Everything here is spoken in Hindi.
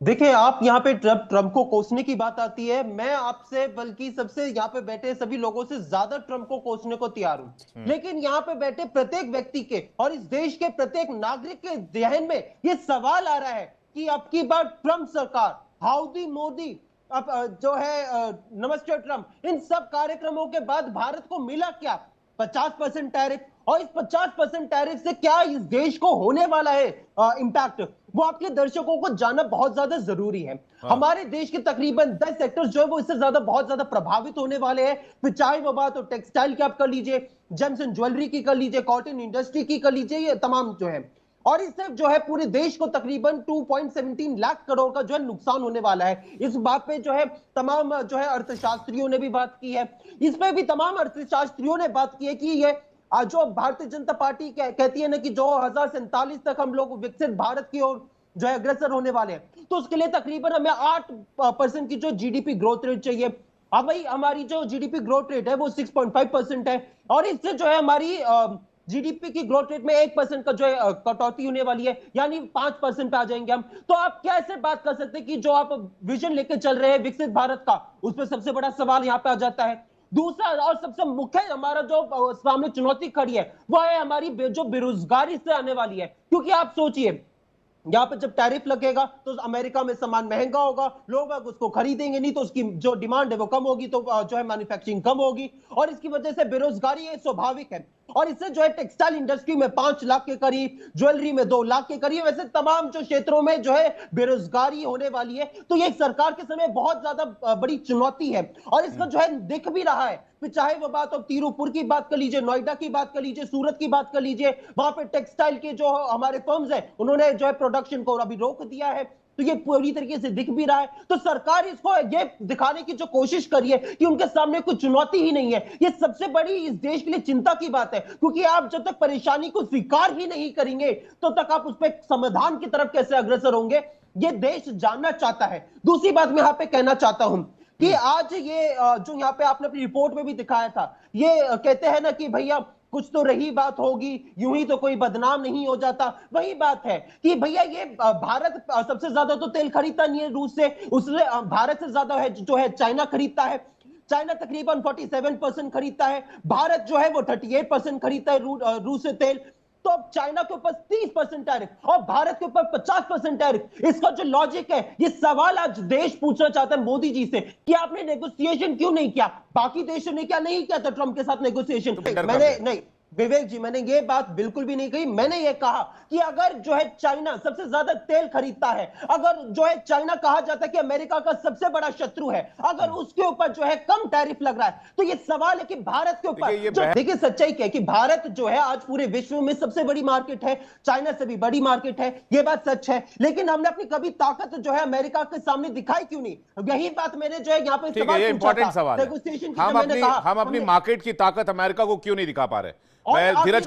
देखिए, आप यहाँ पे ट्रम्प को कोसने की बात आती है। मैं आपसे बल्कि सबसे यहाँ पे बैठे सभी लोगों से ज्यादा ट्रम्प को कोसने को तैयार हूं। लेकिन यहाँ पे बैठे प्रत्येक व्यक्ति के और इस देश के प्रत्येक नागरिक के जहन में ये सवाल आ रहा है कि अब की बार ट्रम्प सरकार, हाउडी मोदी, अब जो है नमस्ते ट्रम्प, इन सब कार्यक्रमों के बाद भारत को मिला क्या? 50% टैरिफ। और इस 50% टैरिफ से क्या इस देश को होने वाला है इम्पैक्ट, वो आपके दर्शकों को जानना बहुत ज्यादा जरूरी है। हाँ। हमारे देश के तकरीबन 10 सेक्टर्स जो है वो इससे ज्यादा बहुत ज्यादा प्रभावित होने वाले हैं। फिर चाहे वो बात हो टेक्सटाइल की आप कर लीजिए, जेम्स एंड ज्वेलरी की कर लीजिए, कॉटन इंडस्ट्री की कर लीजिए, ये तमाम जो है। और इससे जो है पूरे देश को तकरीबन 2.17 लाख करोड़ का जो है नुकसान होने वाला है। इस बात पे जो है तमाम जो है अर्थशास्त्रियों ने भी बात की है। इस पे भी तमाम अर्थशास्त्रियों ने बात की है कि ये आज जो भारतीय जनता पार्टी कहती है ना कि 2047 तक हम लोग विकसित भारत की ओर जो है अग्रसर होने वाले हैं, तो उसके लिए तकरीबन हमें 8% की जो जीडीपी ग्रोथ रेट चाहिए। अब भाई हमारी जो जीडीपी ग्रोथ रेट है वो 6.5% है, और इससे जो है हमारी जीडीपी की ग्रोथ रेट में 1% का जो है कटौती होने वाली है, यानी 5% पे आ जाएंगे हम। तो आप कैसे बात कर सकते हैं कि जो आप विजन लेके चल रहे हैं विकसित भारत का, उस पर सबसे बड़ा सवाल यहाँ पे आ जाता है। दूसरा और सबसे मुख्य हमारा जो सामने चुनौती खड़ी है वो है हमारी जो बेरोजगारी से आने वाली है। क्योंकि आप सोचिए, यहाँ पे जब टैरिफ लगेगा तो अमेरिका में सामान महंगा होगा, लोग उसको खरीदेंगे नहीं, तो उसकी जो डिमांड है वो कम होगी, तो जो है मैन्युफैक्चरिंग कम होगी, और इसकी वजह से बेरोजगारी है, स्वाभाविक है। और इससे जो है टेक्सटाइल इंडस्ट्री में 5 लाख के करीब, ज्वेलरी में 2 लाख के करीब, वैसे तमाम जो क्षेत्रों में जो है बेरोजगारी होने वाली है। तो ये सरकार के समय बहुत ज्यादा बड़ी चुनौती है, और इसका जो है दिख भी रहा है। फिर चाहे वो बात हो तिरुपुर की बात कर लीजिए, नोएडा की बात कर लीजिए, सूरत की बात कर लीजिए, वहां पे टेक्सटाइल के जो हमारे फर्म्स हैं उन्होंने जो है प्रोडक्शन को अभी रोक दिया है। तो ये पूरी तरीके से दिख भी रहा है। तो सरकार इसको ये दिखाने की जो कोशिश करी है कि उनके सामने कोई चुनौती ही नहीं है, ये सबसे बड़ी इस देश के लिए चिंता की बात है। क्योंकि आप जब तक परेशानी को स्वीकार ही नहीं करेंगे तो तक आप उस पर समाधान की तरफ कैसे अग्रसर होंगे, ये देश जानना चाहता है। दूसरी बात मैं यहाँ पे कहना चाहता हूं कि आज ये जो यहाँ पे आपने अपनी रिपोर्ट में भी दिखाया था, ये कहते हैं ना कि भैया कुछ तो रही बात होगी, यूं ही तो कोई बदनाम नहीं हो जाता। वही बात है कि भैया ये भारत सबसे ज्यादा तो तेल खरीदता नहीं है रूस से, उससे भारत से ज्यादा है जो है चाइना खरीदता है। चाइना तकरीबन 47% खरीदता है, भारत जो है वो 38% खरीदता है रूस से तेल। तो अब चाइना के ऊपर 30% टैरिफ और भारत के ऊपर 50% टैरिफ, इसका जो लॉजिक है, ये सवाल आज देश पूछना चाहता है मोदी जी से कि आपने नेगोशिएशन क्यों नहीं किया? बाकी देशों ने क्या नहीं किया था ट्रंप के साथ नेगोशिएशन? मैंने नहीं, विवेक जी, मैंने ये बात बिल्कुल भी नहीं कही। मैंने ये कहा कि अगर जो है चाइना सबसे ज्यादा तेल खरीदता है, अगर जो है चाइना कहा जाता है कि अमेरिका का सबसे बड़ा शत्रु है, अगर उसके ऊपर जो है कम टैरिफ लग रहा है, तो ये सवाल है कि भारत के ऊपर जो, देखिए सच्चाई क्या है कि भारत जो है आज पूरे विश्व में सबसे बड़ी मार्केट है, चाइना से भी बड़ी मार्केट है, ये बात सच है। लेकिन हमने अपनी कभी ताकत जो है अमेरिका के सामने दिखाई क्यों नहीं? यही बात मैंने जो है यहाँ पे ये इंपॉर्टेंट सवाल है। नेगोशिएशन हम अपनी मार्केट की ताकत अमेरिका को क्यों नहीं दिखा पा रहे? मैं धीरज